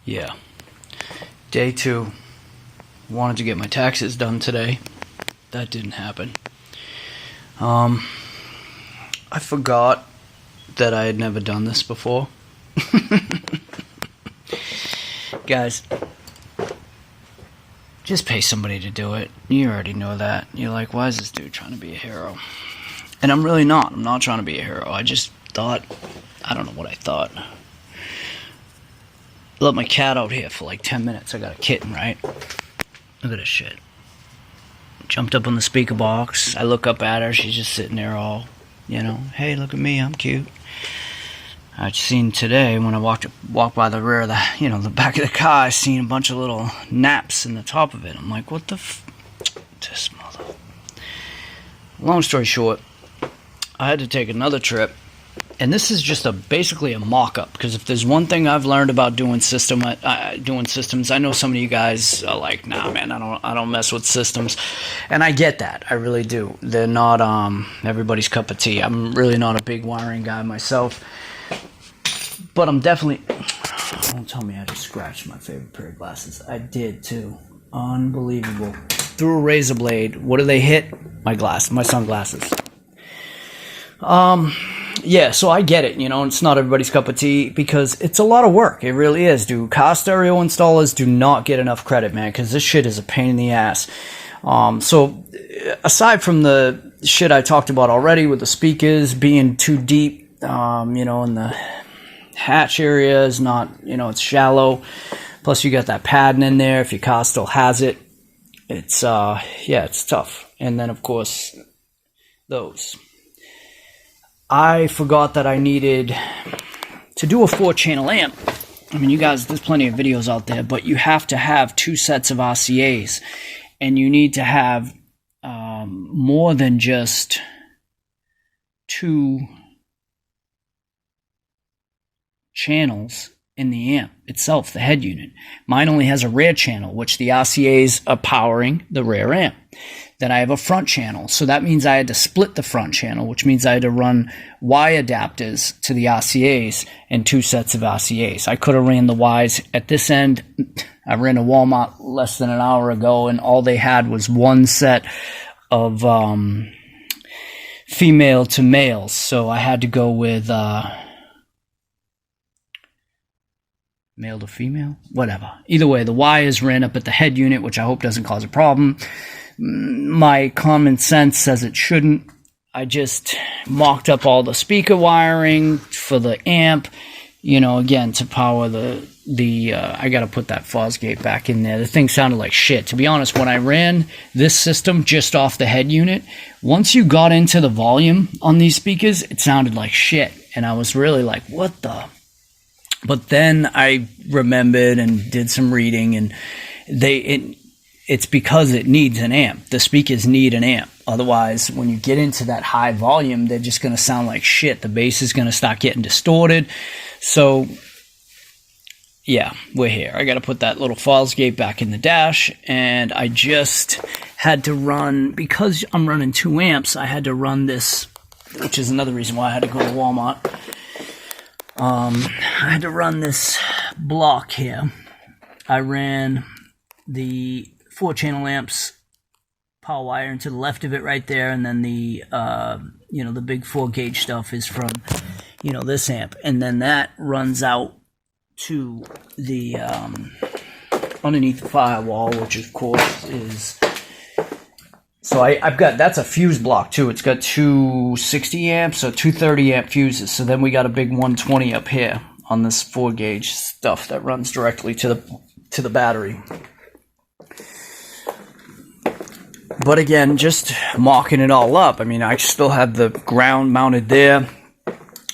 Yeah. Day 2. Wanted to get my taxes done today. That didn't happen. I forgot that I had never done this before. Guys, just pay somebody to do it. You already know that. You're like, why is this dude trying to be a hero? And I'm really not. I'm not trying to be a hero. I just thought, I don't know what I thought. Let my cat out here for like 10 minutes. I got a kitten, right? Look at this shit. Jumped up on the speaker box. I look up at her. She's just sitting there all, you know, hey, look at me, I'm cute. I'd seen today when I walked by the rear of the, you know, the back of the car, I seen a bunch of little naps in the top of it. I'm like, what the this mother. Long story short, I had to take another trip. And this is just basically a mock-up, because if there's one thing I've learned about doing systems, I know some of you guys are like, nah, man, I don't mess with systems, and I get that, I really do. They're not everybody's cup of tea. I'm really not a big wiring guy myself, but I'm definitely. Don't tell me I just scratched my favorite pair of glasses. I did too. Unbelievable. Through a razor blade. What do they hit? My sunglasses. Yeah, so I get it, you know, it's not everybody's cup of tea, because it's a lot of work. It really is, dude. Car stereo installers do not get enough credit, man, because this shit is a pain in the ass. So, aside from the shit I talked about already with the speakers being too deep, you know, in the hatch area is not, you know, it's shallow. Plus, you got that padding in there if your car still has it. It's, yeah, it's tough. And then, of course, those. I forgot that I needed to do a 4-channel amp. I mean, you guys, there's plenty of videos out there, but you have to have 2 sets of RCAs, and you need to have more than just 2 channels in the amp itself, the head unit. Mine only has a rear channel, which the RCAs are powering the rear amp. Then I have a front channel, so that means I had to split the front channel, which means I had to run Y adapters to the RCAs and 2 sets of RCAs. I could have ran the Ys at this end. I ran to Walmart less than an hour ago, and all they had was 1 set of female to males, so I had to go with male to female, whatever. Either way, the wires ran up at the head unit, which I hope doesn't cause a problem. My common sense says it shouldn't. I just mocked up all the speaker wiring for the amp, you know, again, to power I got to put that Fosgate back in there. The thing sounded like shit. To be honest, when I ran this system just off the head unit, once you got into the volume on these speakers, it sounded like shit. And I was really like, what the? But then I remembered and did some reading, and it's because it needs an amp. The speakers need an amp. Otherwise, when you get into that high volume, they're just going to sound like shit. The bass is going to start getting distorted. So, yeah, we're here. I got to put that little Fosgate back in the dash, and I just had to run, because I'm running 2 amps, I had to run this, which is another reason why I had to go to Walmart. I had to run this block here. I ran the 4-channel amps power wire into the left of it right there, and then the you know, the big 4-gauge stuff is from, you know, this amp, and then that runs out to the underneath the firewall, which of course is, so I've got, that's a fuse block too. It's got 2 60 amps or 2 30 amp fuses. So then we got a big 120 up here on this 4-gauge stuff that runs directly to the battery. But again, just mocking it all up. I mean, I still have the ground mounted there.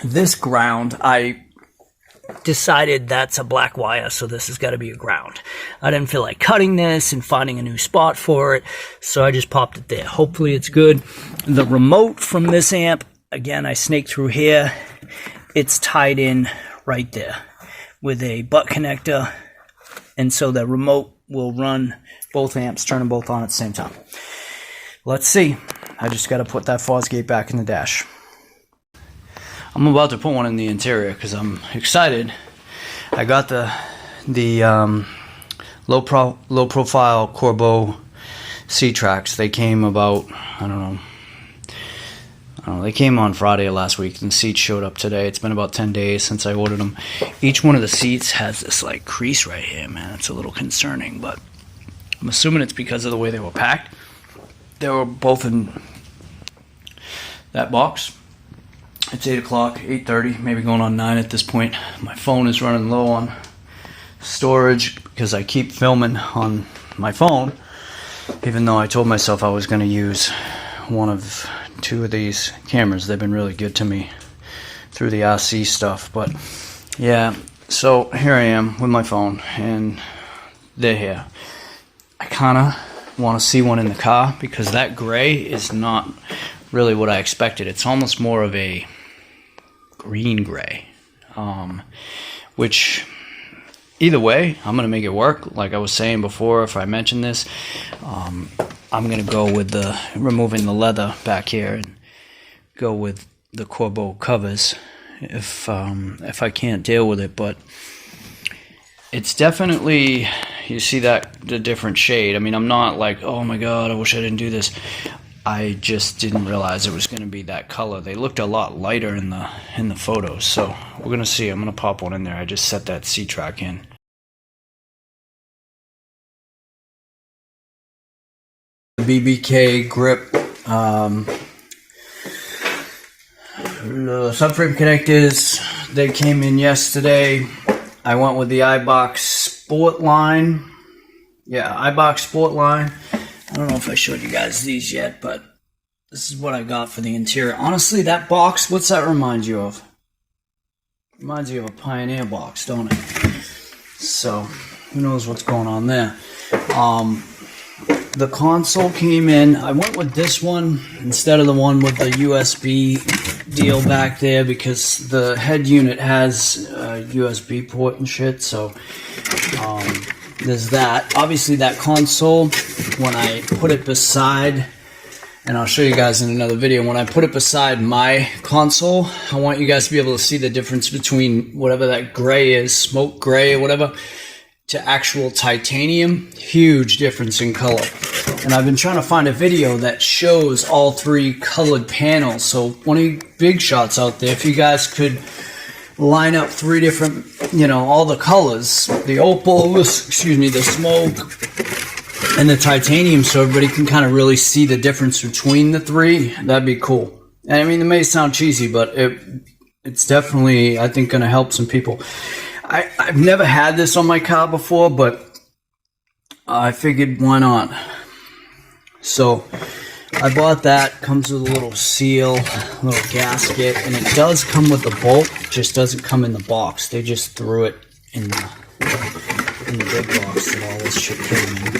This ground, I decided that's a black wire, so this has got to be a ground. I didn't feel like cutting this and finding a new spot for it, so I just popped it there. Hopefully it's good. The remote from this amp, again, I snaked through here. It's tied in right there with a butt connector, and so the remote will run both amps, turn them both on at the same time. Let's see. I just got to put that Fosgate back in the dash. I'm about to put one in the interior because I'm excited. I got the the low profile Corbeau seat tracks. They came about, I don't know, they came on Friday of last week, and the seats showed up today. It's been about 10 days since I ordered them. Each one of the seats has this like crease right here, man. It's a little concerning, but I'm assuming it's because of the way they were packed. They were both in that box. It's 8 o'clock, 8:30, maybe going on 9 at this point. My phone is running low on storage because I keep filming on my phone, even though I told myself I was going to use one of 2 of these cameras. They've been really good to me through the RC stuff. But yeah, so here I am with my phone, and they're here. I kind of want to see one in the car because that gray is not really what I expected. It's almost more of a green gray, which either way, I'm going to make it work. Like I was saying before, if I mentioned this, I'm going to go with the removing the leather back here and go with the Corbeau covers if I can't deal with it. But it's definitely, you see that the different shade. I mean, I'm not like, oh my god, I wish I didn't do this. I just didn't realize it was going to be that color. They looked a lot lighter in the photos. So we're going to see. I'm going to pop one in there. I just set that C-track in. BBK grip, subframe connectors, they came in yesterday. I went with the iBox Sport line. Yeah, iBox Sport line. I don't know if I showed you guys these yet, but this is what I got for the interior. Honestly, that box, what's that remind you of? Reminds you of a Pioneer box, don't it? So, who knows what's going on there. The console came in. I went with this one instead of the one with the USB deal back there because the head unit has a USB port and shit. So there's that. Obviously, that console, when I put it beside, and I'll show you guys in another video, when I put it beside my console, I want you guys to be able to see the difference between whatever that gray is, smoke gray or whatever, to actual titanium. Huge difference in color. And I've been trying to find a video that shows all 3 colored panels. So one of you big shots out there, if you guys could line up 3 different, all the colors, the opal, the smoke, and the titanium, so everybody can kind of really see the difference between the 3, that'd be cool. And I mean, it may sound cheesy, but it's definitely, I think, going to help some people. I've never had this on my car before, but I figured why not. So I bought that. Comes with a little seal, a little gasket, and it does come with the bolt. It just doesn't come in the box. They just threw it in the big box that all this shit came in.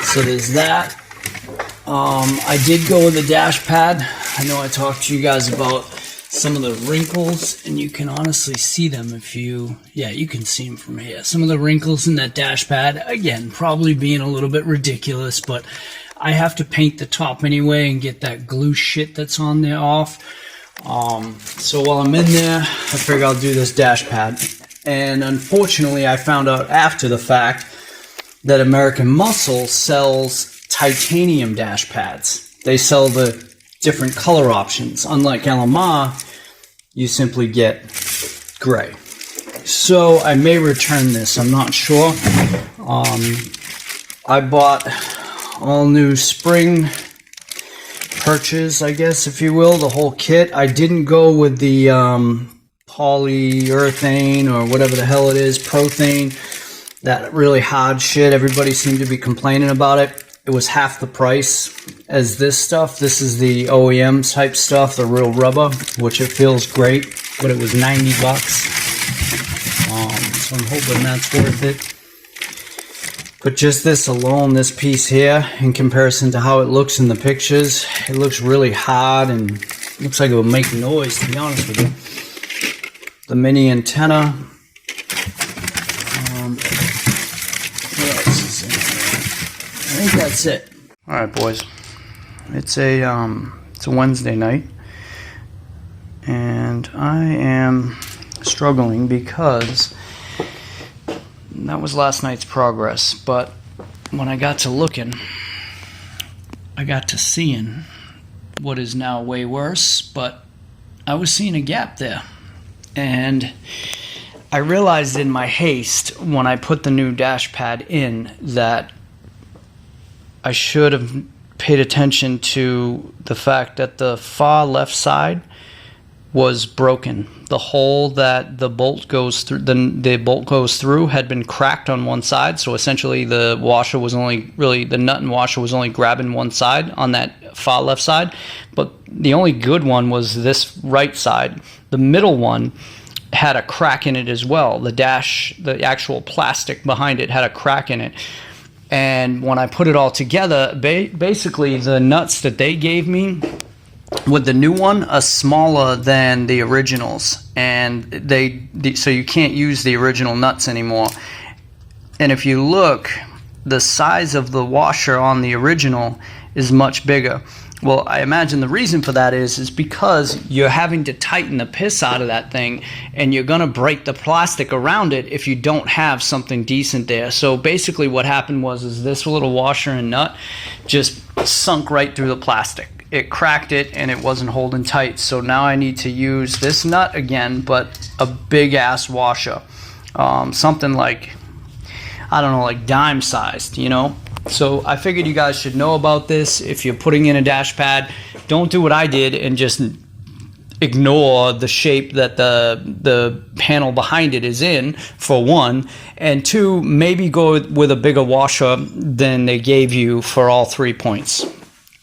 So there's that. I did go with a dash pad. I know I talked to you guys about some of the wrinkles, and you can honestly see them if you can see them from here. Some of the wrinkles in that dash pad, again, probably being a little bit ridiculous, but I have to paint the top anyway and get that glue shit that's on there off. So while I'm in there, I figure I'll do this dash pad. And unfortunately, I found out after the fact that American Muscle sells titanium dash pads. They sell the different color options. Unlike LMR, you simply get gray. So I may return this. I'm not sure. I bought all new spring perches, I guess, if you will, the whole kit. I didn't go with the polyurethane or whatever the hell it is, prothane, that really hard shit. Everybody seemed to be complaining about it. It was half the price as this stuff. This is the OEM type stuff, the real rubber, which it feels great, but it was $90. So I'm hoping that's worth it. But just this alone, this piece here, in comparison to how it looks in the pictures, it looks really hard and looks like it would make noise, to be honest with you. The mini antenna. What else is in there? I think that's it. All right, boys. It's a Wednesday night, and I am struggling because that was last night's progress. But when I got to looking, I got to seeing what is now way worse, but I was seeing a gap there. And I realized in my haste when I put the new dash pad in that I should have paid attention to the fact that the far left side was broken. The hole that the bolt goes through, the bolt goes through, had been cracked on one side. So essentially, the washer was only the nut and washer was only grabbing one side on that far left side. But the only good one was this right side. The middle one had a crack in it as well. The actual plastic behind it had a crack in it. And when I put it all together, basically the nuts that they gave me with the new one are smaller than the originals, and so you can't use the original nuts anymore. And if you look, the size of the washer on the original is much bigger. Well, I imagine the reason for that is because you're having to tighten the piss out of that thing, and you're going to break the plastic around it if you don't have something decent there. So basically what happened was this little washer and nut just sunk right through the plastic. It cracked it, and it wasn't holding tight. So now I need to use this nut again, but a big-ass washer. Something like, I don't know, like dime-sized, you know? So I figured you guys should know about this. If you're putting in a dash pad, don't do what I did and just ignore the shape that the panel behind it is in, for one, and two, maybe go with a bigger washer than they gave you for all 3 points,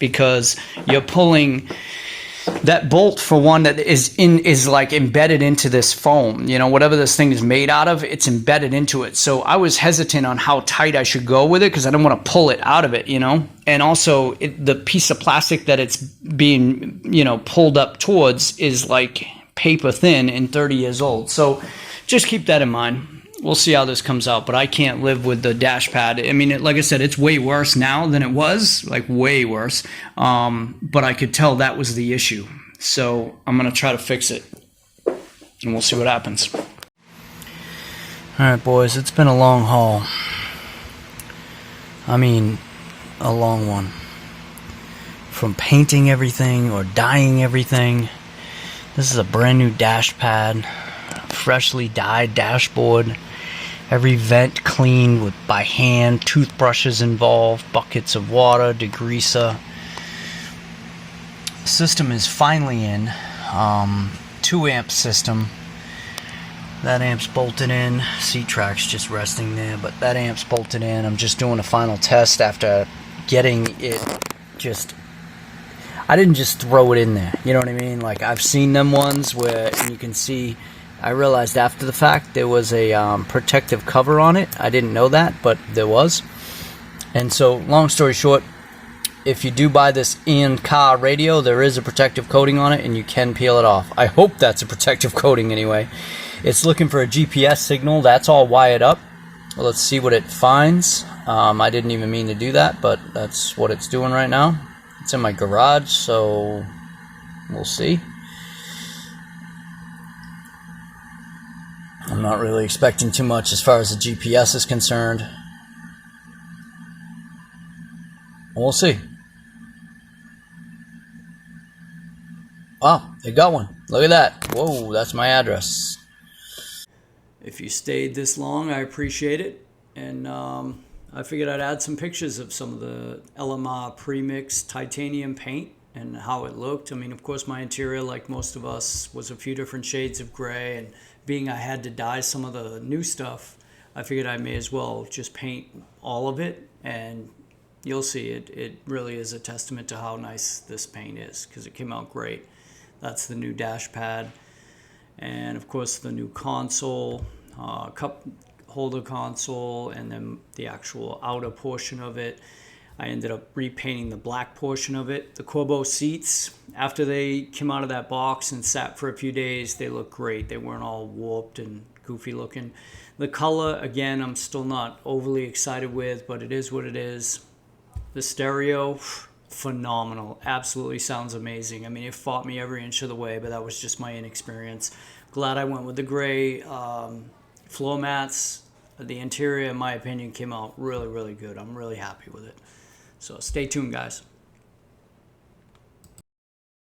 because you're pulling that bolt, for one, that is like embedded into this foam, you know, whatever this thing is made out of, it's embedded into it. So I was hesitant on how tight I should go with it, because I don't want to pull it out of it, you know. And also the piece of plastic that it's being, you know, pulled up towards is like paper thin and 30 years old. So just keep that in mind. We'll see how this comes out, but I can't live with the dash pad. I mean, like I said, it's way worse now than it was, like way worse. But I could tell that was the issue. So I'm going to try to fix it, and we'll see what happens. All right, boys, it's been a long haul. I mean, a long one. From painting everything or dyeing everything. This is a brand new dash pad, freshly dyed dashboard. Every vent cleaned by hand, toothbrushes involved, buckets of water, degreaser. System is finally in. 2 amp system. That amp's bolted in. C-track's just resting there, but that amp's bolted in. I'm just doing a final test after getting it just... I didn't just throw it in there, you know what I mean? Like, I've seen them ones where you can see... I realized after the fact there was a protective cover on it. I didn't know that, but there was. And so, long story short, if you do buy this in-car radio, there is a protective coating on it, and you can peel it off. I hope that's a protective coating anyway. It's looking for a GPS signal. That's all wired up. Well, let's see what it finds. I didn't even mean to do that, but that's what it's doing right now. It's in my garage, so we'll see. I'm not really expecting too much as far as the GPS is concerned. We'll see. Oh, they got one. Look at that. Whoa, that's my address. If you stayed this long, I appreciate it. And I figured I'd add some pictures of some of the LMR premix titanium paint and how it looked. I mean, of course, my interior, like most of us, was a few different shades of gray, and being I had to dye some of the new stuff, I figured I may as well just paint all of it, and you'll see it really is a testament to how nice this paint is, because it came out great. That's the new dash pad, and of course the new console, cup holder console, and then the actual outer portion of it. I ended up repainting the black portion of it. The Corbeau seats, after they came out of that box and sat for a few days, they look great. They weren't all warped and goofy looking. The color, again, I'm still not overly excited with, but it is what it is. The stereo, phenomenal. Absolutely sounds amazing. I mean, it fought me every inch of the way, but that was just my inexperience. Glad I went with the gray floor mats. The interior, in my opinion, came out really, really good. I'm really happy with it. So stay tuned, guys.